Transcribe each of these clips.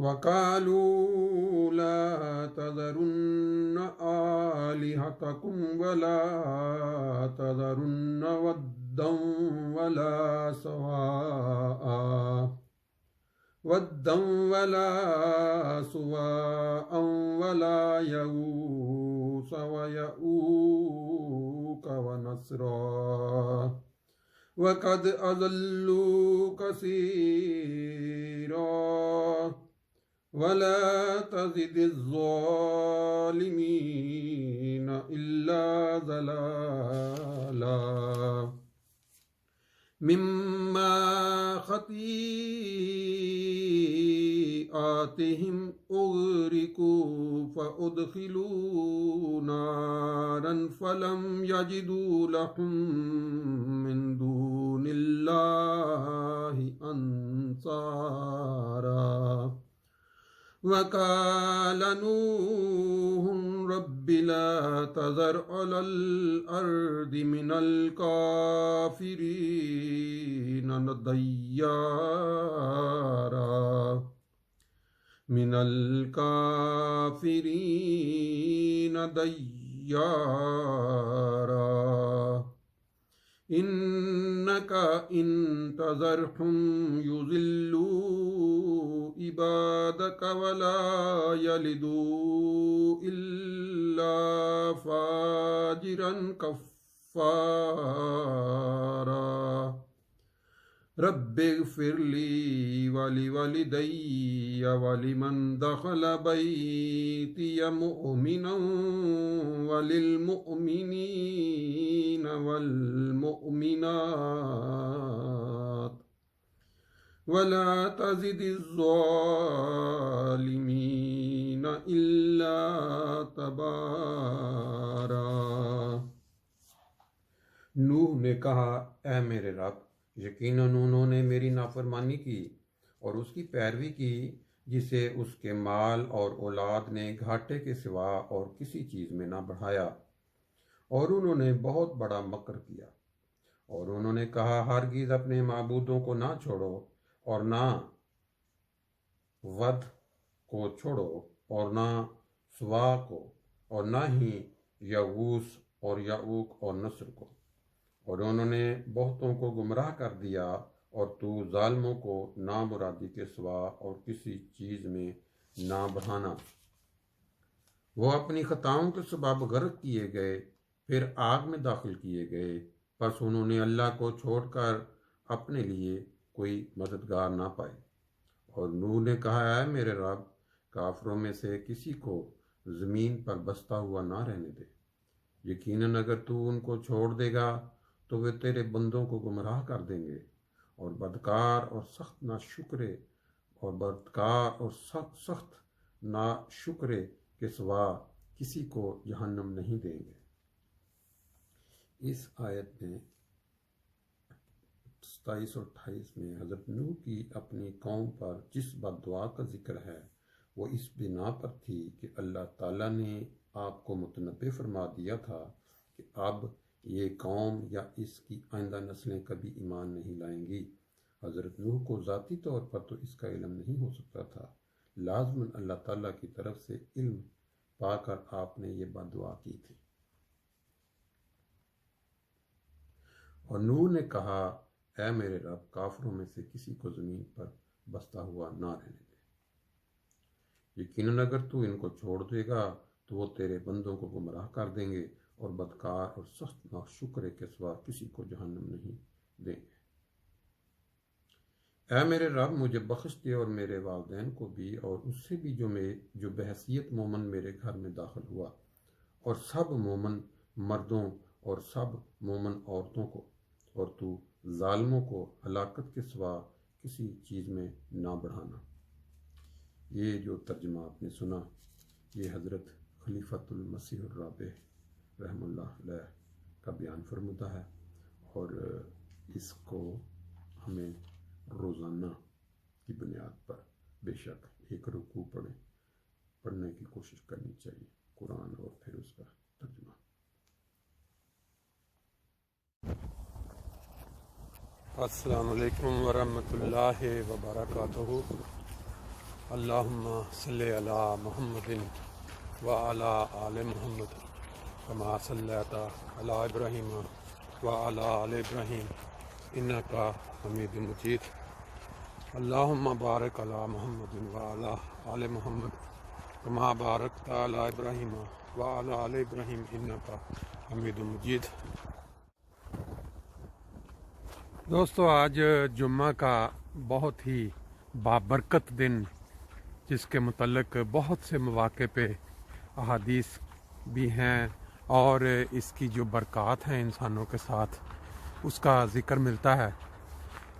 وَقَالُوا لَا تَذَرُنَّ آلِهَتَكُمْ وَلَا تَذَرُنَّ وَدًّا وَلَا سُوَاعًا وَلَا يَغُوثَ وَيَعُوقَ وَنَسْرًا وَقَدْ أَضَلُّوا كَثِيرًا وَلَا تَزِدِ الظَّالِمِينَ إِلَّا ضَلَالًا مِمَّا خَطِيئَاتِهِمْ أُغْرِقُوا فَأُدْخِلُوا نَارًا فَلَمْ يَجِدُوا لَهُم مِّن دُونِ اللَّهِ أَنصَارًا وَقَالَ نُوحٌ رَبِّ لَا تَذَرْ عَلَى الْأَرْضِ مِنَ الْكَافِرِينَ دَيَّارًا إِنَّكَ إِن تَذَرْهُمْ يُضِلُّوا عِبَادَكَ وَلَا يَلِدُوا إِلَّا فَاجِرًا كَفَّارًا رَبِّ اغْفِرْ لِي وَلِوَالِدَيَّ وَلِمَنْ دَخَلَ بَيْتِيَ مُؤْمِنًا وَلِلْمُؤْمِنِينَ وَالْمُؤْمِنَاتِ وَلَا تَزِدِ الظَّالِمِينَ إِلَّا تَبَارًا۔ نوح نے کہا، اے میرے رب، یقیناً انہوں نے میری نافرمانی کی اور اس کی پیروی کی جسے اس کے مال اور اولاد نے گھاٹے کے سوا اور کسی چیز میں نہ بڑھایا، اور انہوں نے بہت بڑا مکر کیا، اور انہوں نے کہا ہرگز اپنے معبودوں کو نہ چھوڑو، اور نہ ود کو چھوڑو، اور نہ سوا کو، اور نہ ہی یغوث اور یعوق اور نصر کو، اور انہوں نے بہتوں کو گمراہ کر دیا، اور تو ظالموں کو نامرادی کے سوا اور کسی چیز میں نہ بڑھانا۔ وہ اپنی خطاؤں کے سبب غرق کیے گئے، پھر آگ میں داخل کیے گئے، پس انہوں نے اللہ کو چھوڑ کر اپنے لیے کوئی مددگار نہ پائے۔ اور نوح نے کہا، اے میرے رب، کافروں میں سے کسی کو زمین پر بستا ہوا نہ رہنے دے، یقیناً اگر تو ان کو چھوڑ دے گا تو وہ تیرے بندوں کو گمراہ کر دیں گے، اور بدکار اور سخت ناشکرے کے سوا کسی کو جہنم نہیں دیں گے۔ اس آیت میں 27 اور 28 میں حضرت نوح کی اپنی قوم پر جس بد دعا کا ذکر ہے وہ اس بنا پر تھی کہ اللہ تعالیٰ نے آپ کو متنبع فرما دیا تھا کہ اب یہ قوم یا اس کی آئندہ نسلیں کبھی ایمان نہیں لائیں گی۔ حضرت نوح کو ذاتی طور پر تو اس کا علم نہیں ہو سکتا تھا، لازماً اللہ تعالیٰ کی طرف سے علم پا کر آپ نے یہ بد دعا کی تھی۔ اور نوح نے کہا، اے میرے رب، کافروں میں سے کسی کو زمین پر بستا ہوا نہ رہنے دے، یقیناً اگر تو ان کو چھوڑ دے گا تو وہ تیرے بندوں کو گمراہ کر دیں گے، اور بدکار اور سخت ناشکرے کے سوا کسی کو جہنم نہیں دیں گے۔ اے میرے رب، مجھے بخش دے اور میرے والدین کو بھی، اور اس سے بھی جو بحیثیت مومن میرے گھر میں داخل ہوا، اور سب مومن مردوں اور سب مومن عورتوں کو، اور تو ظالموں کو ہلاکت کے سوا کسی چیز میں نہ بڑھانا۔ یہ جو ترجمہ آپ نے سنا یہ حضرت خلیفۃ المسیح الرابع رحمہ اللہ علیہ کا بیان فرمودہ ہے، اور اس کو ہمیں روزانہ کی بنیاد پر بے شک ایک رکوع پڑھنے کی کوشش کرنی چاہیے، قرآن اور پھر اس کا ترجمہ۔ السلام علیکم ورحمۃ اللہ وبرکاتہ۔ اللہم صلی علی محمد وعلی آل محمد کما صلیت علی ابراہیم وعلی آل ابراہیم انکا حمید مجید اللہم بارک علی محمد وعلی آل محمد کما بارکت علی ابراہیم وعلی آل ابراہیم انکا حمید مجید۔ دوستو، آج جمعہ کا بہت ہی بابرکت دن، جس کے متعلق بہت سے مواقع پہ احادیث بھی ہیں اور اس کی جو برکات ہیں انسانوں کے ساتھ اس کا ذکر ملتا ہے،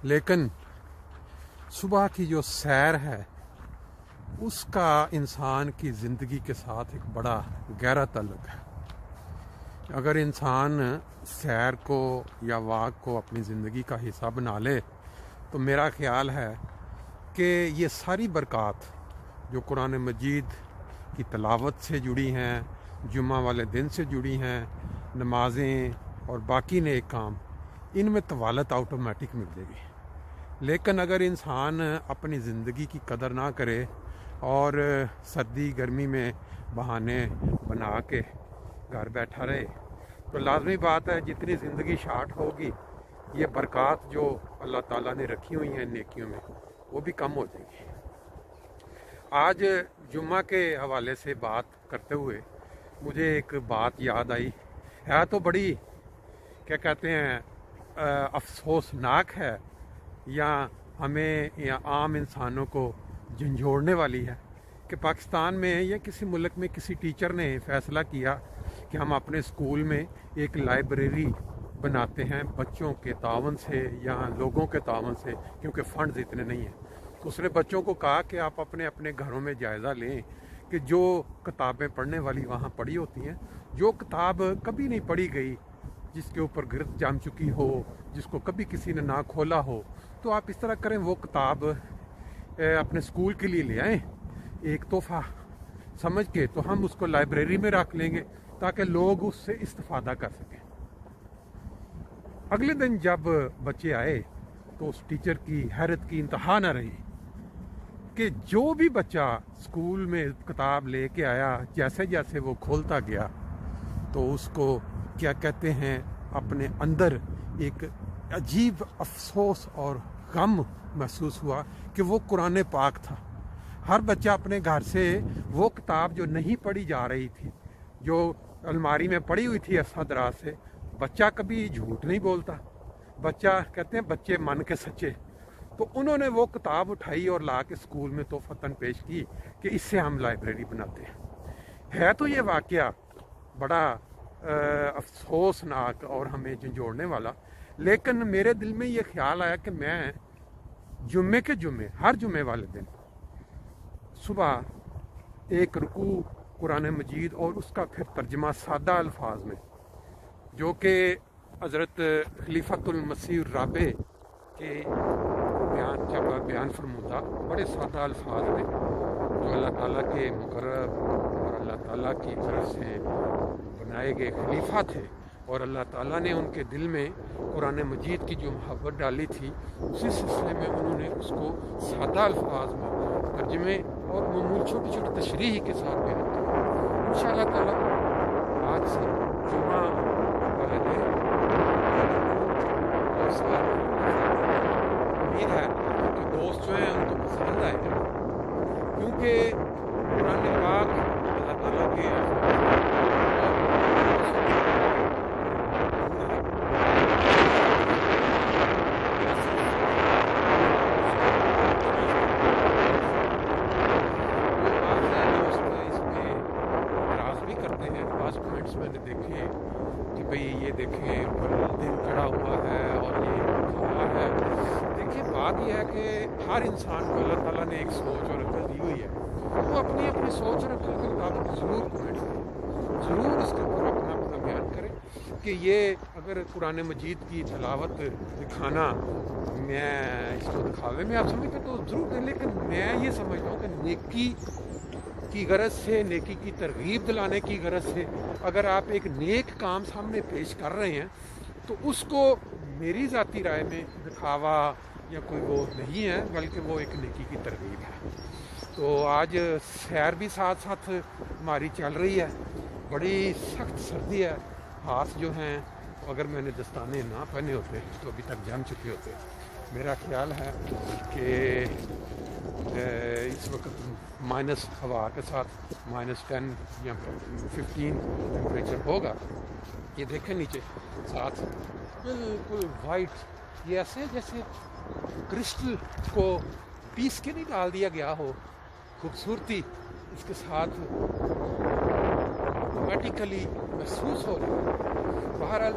لیکن صبح کی جو سیر ہے اس کا انسان کی زندگی کے ساتھ ایک بڑا گہرا تعلق ہے۔ اگر انسان سیر کو یا واک کو اپنی زندگی کا حصہ بنا لے تو میرا خیال ہے کہ یہ ساری برکات جو قرآن مجید کی تلاوت سے جڑی ہیں، جمعہ والے دن سے جڑی ہیں، نمازیں اور باقی نیک کام، ان میں طوالت آٹومیٹک مل جائے گی۔ لیکن اگر انسان اپنی زندگی کی قدر نہ کرے اور سردی گرمی میں بہانے بنا کے گھر بیٹھا رہے تو لازمی بات ہے جتنی زندگی شارٹ ہوگی یہ برکات جو اللہ تعالیٰ نے رکھی ہوئی ہیں نیکیوں میں وہ بھی کم ہو جائے گی۔ آج جمعہ کے حوالے سے بات کرتے ہوئے مجھے ایک بات یاد آئی، ہے تو بڑی کیا کہتے ہیں افسوسناک ہے یا ہمیں یا عام انسانوں کو جھنجھوڑنے والی ہے کہ پاکستان میں یا کسی ملک میں کسی ٹیچر نے فیصلہ کیا کہ ہم اپنے اسکول میں ایک لائبریری بناتے ہیں بچوں کے تعاون سے یا لوگوں کے تعاون سے، کیونکہ فنڈز اتنے نہیں ہیں۔ اس نے بچوں کو کہا کہ آپ اپنے اپنے گھروں میں جائزہ لیں کہ جو کتابیں پڑھنے والی وہاں پڑھی ہوتی ہیں، جو کتاب کبھی نہیں پڑھی گئی، جس کے اوپر گرد جام چکی ہو، جس کو کبھی کسی نے نہ کھولا ہو، تو آپ اس طرح کریں وہ کتاب اپنے اسکول کے لیے لے آئیں ایک تحفہ سمجھ کے، تو ہم اس کو لائبریری میں رکھ لیں گے تاکہ لوگ اس سے استفادہ کر سکیں۔ اگلے دن جب بچے آئے تو اس ٹیچر کی حیرت کی انتہا نہ رہی کہ جو بھی بچہ اسکول میں کتاب لے کے آیا، جیسے جیسے وہ کھولتا گیا تو اس کو کیا کہتے ہیں اپنے اندر ایک عجیب افسوس اور غم محسوس ہوا کہ وہ قرآن پاک تھا۔ ہر بچہ اپنے گھر سے وہ کتاب جو نہیں پڑھی جا رہی تھی، جو الماری میں پڑھی ہوئی تھی عرصہ دراز سے، بچہ کبھی جھوٹ نہیں بولتا، بچہ کہتے ہیں بچے من کے سچے، تو انہوں نے وہ کتاب اٹھائی اور لا کے اسکول میں تحفتاً پیش کی کہ اس سے ہم لائبریری بناتے ہیں۔ ہے تو یہ واقعہ بڑا افسوسناک اور ہمیں جھنجھوڑنے والا، لیکن میرے دل میں یہ خیال آیا کہ میں جمعے کے جمعے، ہر جمعے والے دن صبح ایک رکوع قرآن مجید اور اس کا پھر ترجمہ سادہ الفاظ میں، جو کہ حضرت خلیفۃ المسیح الرابع کے بیان فرمودہ بڑے سادہ الفاظ میں، جو اللہ تعالیٰ کے مقرب اور اللہ تعالیٰ کی طرف سے بنائے گئے خلیفہ تھے، اور اللہ تعالیٰ نے ان کے دل میں قرآن مجید کی جو محبت ڈالی تھی، اسی سلسلے میں انہوں نے اس کو سادہ الفاظ میں ترجمے اور معمول چھوٹی چھوٹی تشریح کے ساتھ بیان کیا۔ انشاءاللہ تعالیٰ آج سے جمعہ والے دن امید ہے کہ دوست جو ہیں ان کو پسند آئے گا، کیونکہ قرآن پاک اللہ تعالیٰ کے میں نے دیکھے کہ بھئی یہ دیکھیں دن چڑھا ہوا ہے اور یہ کھا ہے۔ دیکھیے بات یہ ہے کہ ہر انسان کو اللہ تعالیٰ نے ایک سوچ اور عقل دی ہوئی ہے، وہ اپنی اپنی سوچ اور عقل کے مطابق ضرور کومنٹ کرے، ضرور اس کے اوپر اپنا بیان کرے کہ یہ اگر قرآن مجید کی تلاوت دکھانا میں اس کو دکھاوے میں آپ سمجھتے تو ضرور دیں، لیکن میں یہ سمجھتا ہوں کہ نیکی کی غرض سے، نیکی کی ترغیب دلانے کی غرض سے اگر آپ ایک نیک کام سامنے پیش کر رہے ہیں تو اس کو میری ذاتی رائے میں دکھاوا یا کوئی وہ نہیں ہے، بلکہ وہ ایک نیکی کی ترغیب ہے۔ تو آج سیر بھی ساتھ ساتھ ہماری چل رہی ہے. بڑی سخت سردی ہے. ہاتھ جو ہیں اگر میں نے دستانے نہ پہنے ہوتے تو ابھی تک جم چکے ہوتے. میرا خیال ہے کہ اس وقت مائنس ہوا کے ساتھ -10 یا 15 ٹیمپریچر ہوگا. یہ دیکھیں نیچے ساتھ بالکل وائٹ, یہ ایسے جیسے کرسٹل کو پیس کے نہیں ڈال دیا گیا ہو. خوبصورتی اس کے ساتھ آٹومیٹیکلی محسوس ہو رہی ہے. بہرحال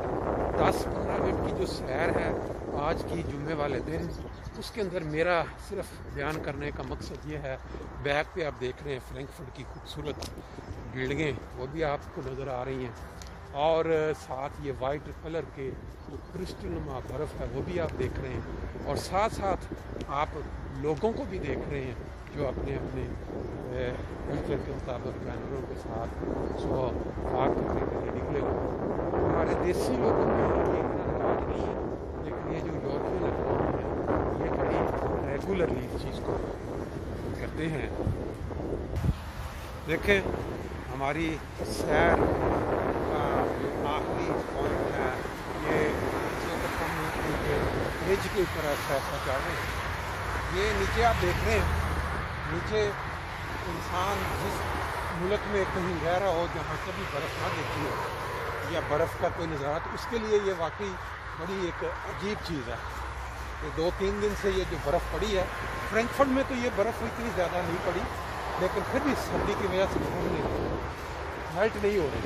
10-15 منٹ کی جو سیر ہے آج کی جمعے والے دن, اس کے اندر میرا صرف بیان کرنے کا مقصد یہ ہے. بیک پہ آپ دیکھ رہے ہیں فرینکفرٹ کی خوبصورت بلڈنگیں, وہ بھی آپ کو نظر آ رہی ہیں, اور ساتھ یہ وائٹ کلر کے جو کرسٹل نما برف ہے وہ بھی آپ دیکھ رہے ہیں, اور ساتھ ساتھ آپ لوگوں کو بھی دیکھ رہے ہیں جو اپنے اپنے کلچر کے مطابق جانوروں کے ساتھ صبح واک کرنے کے لیے نکلے ہوئے. ہمارے دیسی لوگوں میں یہ اتنا رواج نہیں ہے, لیکن یہ جو یورپین اقوام ہیں یہ بڑی ریگولرلی اس چیز کو کرتے ہیں. دیکھیں ہماری سیر کا جو آخری پوائنٹ ہے, یہ اس وقت ہم برج کے اوپر ایسا چاہ رہے ہیں. یہ نیچے آپ دیکھ رہے ہیں, نیچے انسان جس ملک میں کہیں رہ رہا ہو جہاں کبھی برف نہ دیکھی ہو یا برف کا کوئی نظارہ, تو اس کے لیے یہ واقعی بڑی ایک عجیب چیز ہے. یہ 2-3 دن سے یہ جو برف پڑی ہے, فرینکفرٹ میں تو یہ برف اتنی زیادہ نہیں پڑی, لیکن پھر بھی سردی کی وجہ سے میلٹ نہیں ہو رہی.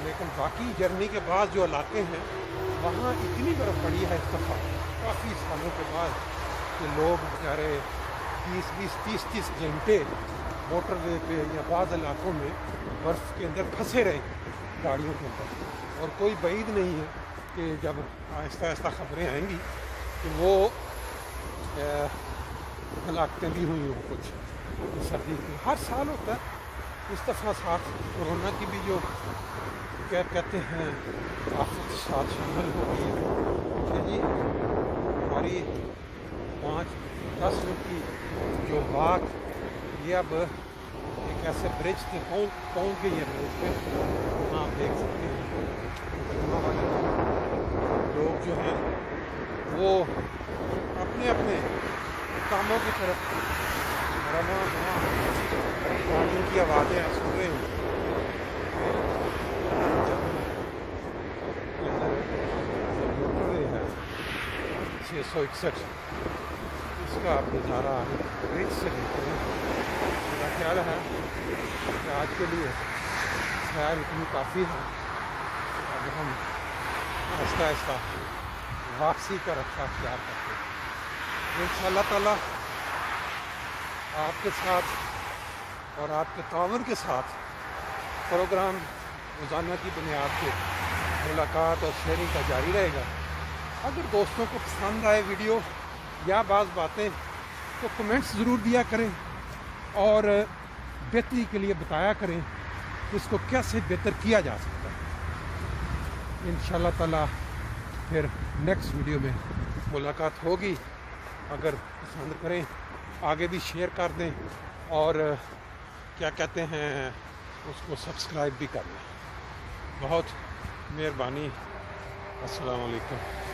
لیکن باقی جرمنی کے بعد جو علاقے ہیں وہاں اتنی برف پڑی ہے اس دفعہ کافی سالوں کے بعد کہ لوگ بیچارے 20-30 گھنٹے موٹر وے پہ یا بعض علاقوں میں برف کے اندر پھنسے رہے گاڑیوں کے اندر. اور کوئی بعید نہیں ہے کہ جب آہستہ آہستہ خبریں آئیں گی کہ وہ ہلاکتیں بھی ہوئی ہوں کچھ سردی کی. ہر سال ہوتا ہے, اس دفعہ ساتھ کورونا کی بھی جو کیا کہتے ہیں آفت ساتھ شامل ہو گئی ہے. کہ جی ہماری 5-10 منٹ کی جو واک یہ اب ایک ایسے برج سے پہنچ گئی ہے. برج پہ آپ دیکھ سکتے ہیں لوگ جو ہیں وہ اپنے اپنے کاموں کی طرف گاڑیوں کی آوازیں سن رہے ہیں. 661 اس کا آپ نظارہ برج سے دیکھ رہے ہیں. میرا خیال ہے کہ آج کے لیے سیر اتنی کافی ہے. اب ہم آہستہ آہستہ واپسی کا رفتہ اختیار کرتے ہیں. انشاءاللہ تعالیٰ آپ کے ساتھ اور آپ کے تعاون کے ساتھ پروگرام روزانہ کی بنیاد پہ ملاقات اور شیئرنگ کا جاری رہے گا. اگر دوستوں کو پسند آئے ویڈیو یا بعض باتیں تو کمنٹس ضرور دیا کریں, اور بہتری کے لیے بتایا کریں کہ اس کو کیسے بہتر کیا جا سکتا ہے. انشاءاللہ تعالیٰ پھر نیکسٹ ویڈیو میں ملاقات ہوگی. اگر پسند کریں آگے بھی شیئر کر دیں, اور کیا کہتے ہیں اس کو سبسکرائب بھی کر لیں. بہت مہربانی. السلام علیکم.